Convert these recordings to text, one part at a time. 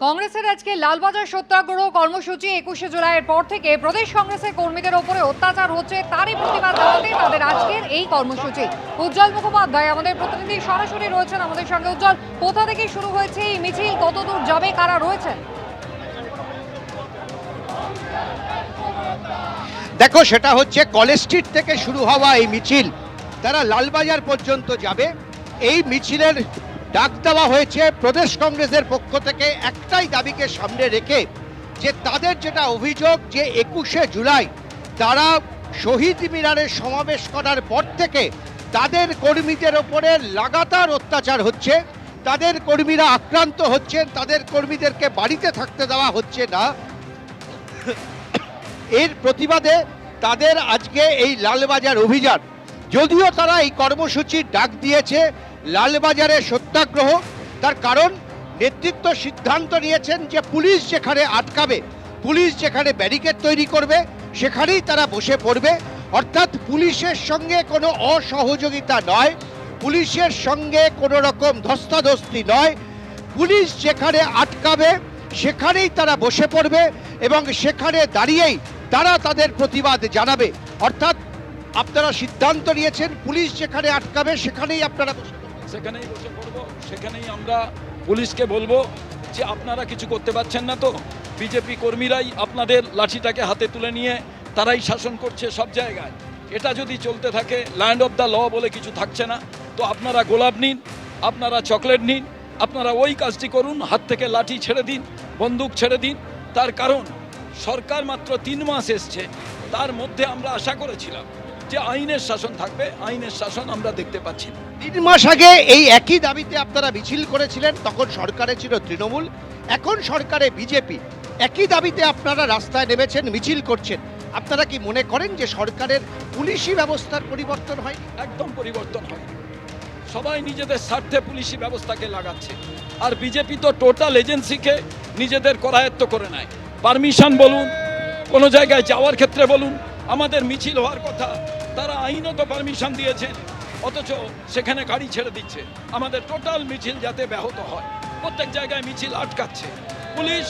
কংগ্রেসের আজকে লালবাজার সত্যাগ্রহ কর্মসূচি 21শে জুলাইয়ের পর থেকে প্রদেশ কংগ্রেসের কর্মীদের ওপরে অত্যাচার হচ্ছে তারই প্রতিবাদ জানাতে তাদের আজকের এই কর্মসূচি। উজ্জ্বল মুখোপাধ্যায় আমাদের প্রতিনিধি সরাসরি রয়েছেন আমাদের সঙ্গে। উজ্জ্বল, কোথা থেকে শুরু হয়েছে এই মিছিল, কতদূর যাবে, কারা রয়েছেন? দেখো, সেটা হচ্ছে কলেজ স্ট্রিট থেকে শুরু হওয়া এই মিছিল তারা লালবাজার পর্যন্ত যাবে। এই মিছিলের ডাক দেওয়া হয়েছে প্রদেশ কংগ্রেসের পক্ষ থেকে একটাই দাবিকে সামনে রেখে, যে তাদের যেটা অভিযোগ যে 21শে জুলাই তারা শহীদ মিনারে সমাবেশ করার পর থেকে তাদের কর্মীদের ওপরে লাগাতার অত্যাচার হচ্ছে, তাদের কর্মীরা আক্রান্ত হচ্ছেন, তাদের কর্মীদেরকে বাড়িতে থাকতে দেওয়া হচ্ছে না। এর প্রতিবাদে তাদের আজকে এই লালবাজার অভিযান। যদিও তারা এই কর্মসূচির ডাক দিয়েছে লালবাজারে সত্যাগ্রহ, তার কারণ নেতৃত্ব সিদ্ধান্ত নিয়েছেন যে পুলিশ যেখানে আটকাবে, পুলিশ যেখানে ব্যারিকেড তৈরি করবে সেখানেই তারা বসে পড়বে। অর্থাৎ পুলিশের সঙ্গে কোনো অসহযোগিতা নয়, পুলিশের সঙ্গে কোনো রকম ধস্তাধস্তি নয়, পুলিশ যেখানে আটকাবে সেখানেই তারা বসে পড়বে এবং সেখানে দাঁড়িয়েই তারা তাদের প্রতিবাদ জানাবে। অর্থাৎ আপনারা সিদ্ধান্ত নিয়েছেন পুলিশ যেখানে আটকাবে সেখানেই আপনারা সেখানেই বসে পড়বো, সেখানেই আমরা পুলিশকে বলবো যে আপনারা কিছু করতে পারছেন না, তো বিজেপি কর্মীরাই আপনাদের লাঠিটাকে হাতে তুলে নিয়ে তারাই শাসন করছে সব জায়গায়। এটা যদি চলতে থাকে, ল্যান্ড অফ দ্য ল বলে কিছু থাকছে না, তো আপনারা গোলাপ নিন, আপনারা চকলেট নিন, আপনারা ওই কাজটি করুন, হাত থেকে লাঠি ছেড়ে দিন, বন্দুক ছেড়ে দিন। তার কারণ সরকার মাত্র 3 মাস এসছে, তার মধ্যে আমরা আশা করেছিলাম যে আইনের শাসন থাকবে, আইনের শাসন আমরা দেখতে পাচ্ছি না। 3 মাস আগে এই একই দাবিতে আপনারা মিছিল করেছিলেন, তখন সরকারে ছিল তৃণমূল, এখন সরকারে বিজেপি, একই দাবিতে আপনারা রাস্তায় নেমেছেন, মিছিল করছেন। আপনারা কি মনে করেন যে সরকারের পুলিশি ব্যবস্থার পরিবর্তন হয়? একদম পরিবর্তন হয়। সবাই নিজেদের স্বার্থে পুলিশি ব্যবস্থাকে লাগাচ্ছে, আর বিজেপি তো টোটাল এজেন্সিকে নিজেদের করায়ত্ত করে নেয়। পারমিশন বলুন, কোনো জায়গায় যাওয়ার ক্ষেত্রে বলুন, আমাদের মিছিল হওয়ার কথা তারা আইনত পারমিশন দিয়েছেন, অথচ সেখানে গাড়ি ছেড়ে দিচ্ছে আমাদের টোটাল মিছিল যাতে ব্যাহত হয়। প্রত্যেক জায়গায় মিছিল আটকাচ্ছে পুলিশ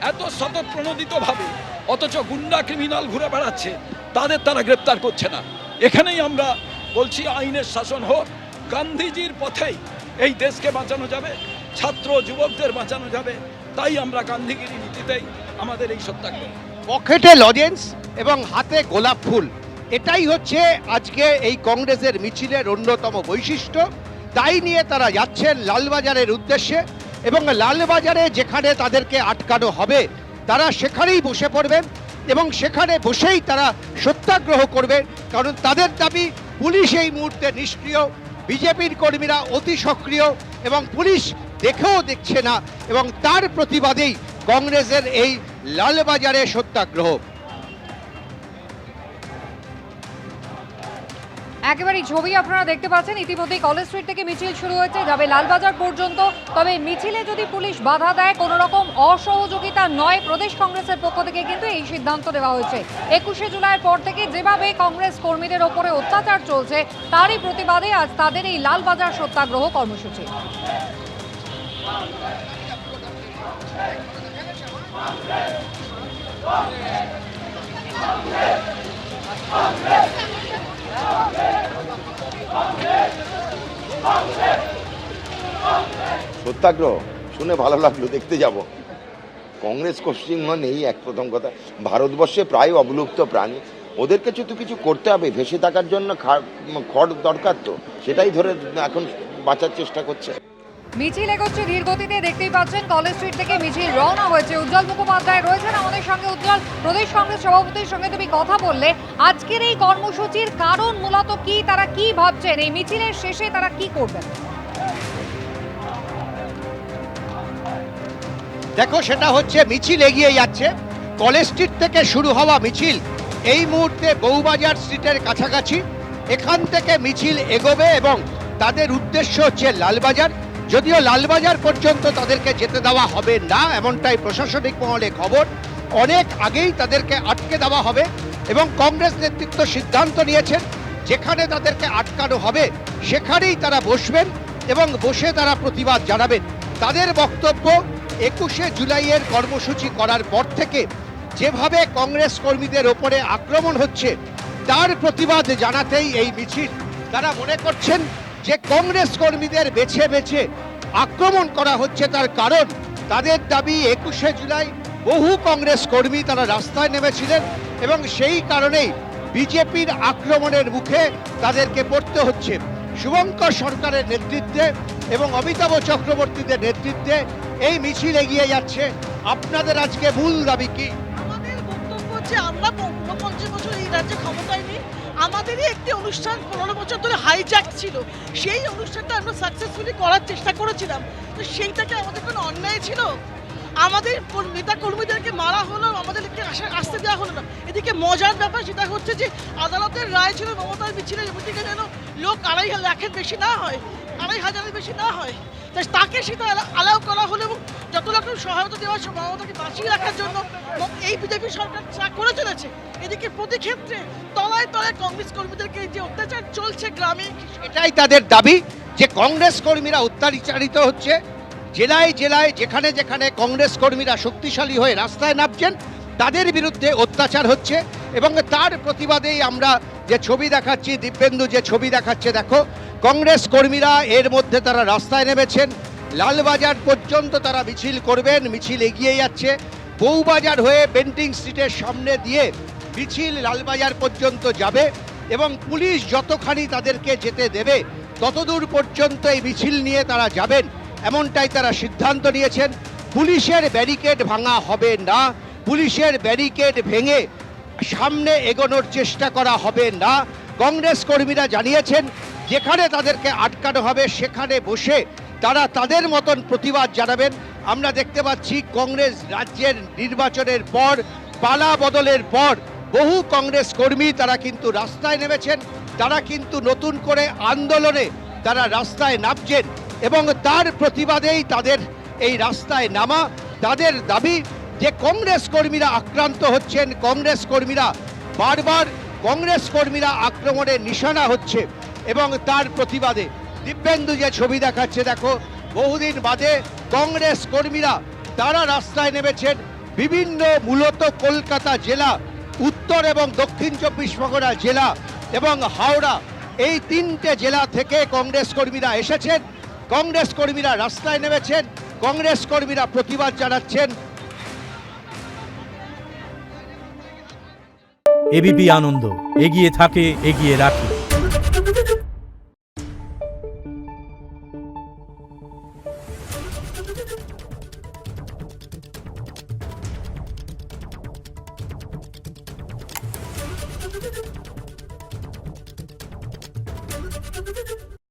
এত স্বতঃপ্রণোদিতভাবে, অথচ গুন্ডা ক্রিমিনাল ঘুরে বেড়াচ্ছে, তাদের তারা গ্রেপ্তার করছে না। এখানেই আমরা বলছি আইনের শাসন হোক, গান্ধীজির পথেই এই দেশকে বাঁচানো যাবে, ছাত্র যুবকদের বাঁচানো যাবে। তাই আমরা গান্ধীগিরি নীতিতেই আমাদের এই সত্যাগ্রহ। পকেটে লজেন্স এবং হাতে গোলাপ ফুল, এটাই হচ্ছে আজকে এই কংগ্রেসের মিছিলের অন্যতম বৈশিষ্ট্য। তাই নিয়ে তারা যাচ্ছেন লালবাজারের উদ্দেশ্যে এবং লালবাজারে যেখানে তাদেরকে আটকানো হবে তারা সেখানেই বসে পড়বেন এবং সেখানে বসেই তারা সত্যাগ্রহ করবেন। কারণ তাদের দাবি পুলিশ এই মুহূর্তে নিষ্ক্রিয়, বিজেপির কর্মীরা অতি সক্রিয় এবং পুলিশ দেখেও দেখছে না, এবং তার প্রতিবাদেই কংগ্রেসের এই লালবাজারে সত্যাগ্রহ। একেবারেই ছবি আপনারা দেখতে পাচ্ছেন, ইতিমধ্যেই কলেজ স্ট্রিট থেকে মিছিল শুরু হয়েছে, যাবে লালবাজার পর্যন্ত। তবে মিছিলে যদি পুলিশ বাধা দেয়, কোনো রকম অসহযোগিতা নয়, প্রদেশ কংগ্রেসের পক্ষ থেকে কিন্তু এই সিদ্ধান্ত নেওয়া হয়েছে। 21শে জুলাইয়ের পর থেকে যেভাবে কংগ্রেস কর্মীদের ওপরে অত্যাচার চলছে তারই প্রতিবাদে আজ তাদের এই লালবাজার সত্যাগ্রহ কর্মসূচি। সত্যাগ্রহ শুনে ভালো লাগলো, দেখতে যাব। কংগ্রেস পশ্চিমবঙ্গ নেই, এক প্রথম কথা। ভারতবর্ষে প্রায় অবলুপ্ত প্রাণী, ওদের কিছু তো কিছু করতে হবে, ভেসে থাকার জন্য খড় দরকার, তো সেটাই ধরে এখন বাঁচার চেষ্টা করছে। মিছিল এগোচ্ছে ধীর গতিতে, দেখতেই পাচ্ছেন কলেজ স্ট্রিট থেকে মিছিল রওনা হয়েছে। উজ্জ্বল মুখোপাধ্যায় রয়েছেন আমাদের সঙ্গে। উজ্জ্বল, প্রদেশ কংগ্রেস সভাপতির সঙ্গে তুমি কথা বললে, আজকের এই কর্মসূচির কারণ মূলত কি, তারা কি ভাবছেন, এই মিছিলের শেষে তারা কি করবেন? দেখো, সেটা হচ্ছে মিছিল এগিয়ে যাচ্ছে। কলেজ স্ট্রিট থেকে শুরু হওয়া মিছিল এই মুহূর্তে বউবাজার স্ট্রিটের কাছাকাছি, এখান থেকে মিছিল এগোবে এবং তাদের উদ্দেশ্য হচ্ছে লালবাজার। যদিও লালবাজার পর্যন্ত তাদেরকে যেতে দেওয়া হবে না, এমনটাই প্রশাসনিক মহলে খবর। অনেক আগেই তাদেরকে আটকে দেওয়া হবে এবং কংগ্রেস নেতৃত্ব সিদ্ধান্ত নিয়েছেন যেখানে তাদেরকে আটকানো হবে সেখানেই তারা বসবেন এবং বসে তারা প্রতিবাদ জানাবেন। তাদের বক্তব্য 21শে জুলাইয়ের কর্মসূচি করার পর থেকে যেভাবে কংগ্রেস কর্মীদের ওপরে আক্রমণ হচ্ছে তার প্রতিবাদ জানাতেই এই মিছিল। তারা মনে করছেন যে কংগ্রেস কর্মীদের বেছে বেছে আক্রমণ করা হচ্ছে, তার কারণ তাদের দাবি 21শে জুলাই বহু কংগ্রেস কর্মী তারা রাস্তায় নেমেছিলেন এবং সেই কারণেই বিজেপির আক্রমণের মুখে তাদেরকে পড়তে হচ্ছে। শুভঙ্কর সরকারের নেতৃত্বে এবং অমিতাভ চক্রবর্তীদের নেতৃত্বে এই মিছিল এগিয়ে যাচ্ছে। আপনাদের আজকে মূল দাবি কি? আমাদের বক্তব্য হচ্ছে আমরা 50 বছর এই রাজ্যে ক্ষমতায় নেই, আমাদেরই একটি অনুষ্ঠান 15 বছর ধরে হাইজ্যাক ছিল, সেই অনুষ্ঠানটা আমরা সাকসেসফুলি করার চেষ্টা করেছিলাম। তো সেইটাকে আমাদের কোনো অন্যায় ছিল? আমাদের নেতা কর্মীদেরকে মারা হলো, আমাদেরকে আসতে দেওয়া হলো না। এদিকে মজার ব্যাপার সেটা হচ্ছে যে আদালতের রায় ছিল মমতার মিছিলে এদিকে যেন লোক 2.5 লাখের বেশি না হয়, 2.5 বেশি না হয়, তাকে সেটা অ্যালাউ করা হলো এবং যত রকম সহায়তা দেওয়া মমতাকে বাঁচিয়ে রাখার জন্য এই বিজেপি সরকার চা করে চলেছে। এদিকে প্রতি ক্ষেত্রে তলায় তলায় কংগ্রেস কর্মীদেরকে যে অত্যাচার চলছে গ্রামে, এটাই তাদের দাবি যে কংগ্রেস কর্মীরা অত্যাচারিত হচ্ছে। জেলায় জেলায় যেখানে যেখানে কংগ্রেস কর্মীরা শক্তিশালী হয়ে রাস্তায় নামছেন তাদের বিরুদ্ধে অত্যাচার হচ্ছে এবং তার প্রতিবাদেই আমরা যে ছবি দেখাচ্ছি, দিব্যেন্দু যে ছবি দেখাচ্ছে, দেখো কংগ্রেস কর্মীরা এর মধ্যে তারা রাস্তায় নেমেছেন। লালবাজার পর্যন্ত তারা মিছিল করবেন, মিছিল এগিয়ে যাচ্ছে। বউবাজার হয়ে বেন্টিং স্ট্রিটের সামনে দিয়ে মিছিল লালবাজার পর্যন্ত যাবে এবং পুলিশ যতখানি তাদেরকে যেতে দেবে ততদূর পর্যন্ত এই মিছিল নিয়ে তারা যাবেন, এমনটাই তারা সিদ্ধান্ত নিয়েছেন। পুলিশের ব্যারিকেড ভাঙা হবে না, পুলিশের ব্যারিকেড ভেঙে সামনে এগোনোর চেষ্টা করা হবে না। কংগ্রেস কর্মীরা জানিয়েছেন যেখানে তাদেরকে আটকানো হবে সেখানে বসে তারা তাদের মতন প্রতিবাদ জানাবেন। আমরা দেখতে পাচ্ছি কংগ্রেস রাজ্যের নির্বাচনের পর, পালা বদলের পর বহু কংগ্রেস কর্মী তারা কিন্তু রাস্তায় নেমেছেন, তারা কিন্তু নতুন করে আন্দোলনে তারা রাস্তায় নামছেন এবং তার প্রতিবাদেই তাদের এই রাস্তায় নামা। তাদের দাবি যে কংগ্রেস কর্মীরা আক্রান্ত হচ্ছেন, কংগ্রেস কর্মীরা বারবার কংগ্রেস কর্মীরা আক্রমণের নিশানা হচ্ছে এবং তার প্রতিবাদে দিব্যেন্দু যে ছবি দেখাচ্ছে, দেখো বহুদিন বাদে কংগ্রেস কর্মীরা তারা রাস্তায় নেমেছেন। বিভিন্ন মূলত কলকাতা জেলা, উত্তর এবং দক্ষিণ 24 পরগনা জেলা এবং হাওড়া, এই 3টে জেলা থেকে কংগ্রেস কর্মীরা এসেছেন। কংগ্রেস কর্মীরা রাস্তায় নেমেছেন, কংগ্রেস কর্মীরা প্রতিবাদ জানাচ্ছেন। এবিপি আনন্দ এগিয়ে থাকে, এগিয়ে রাখে।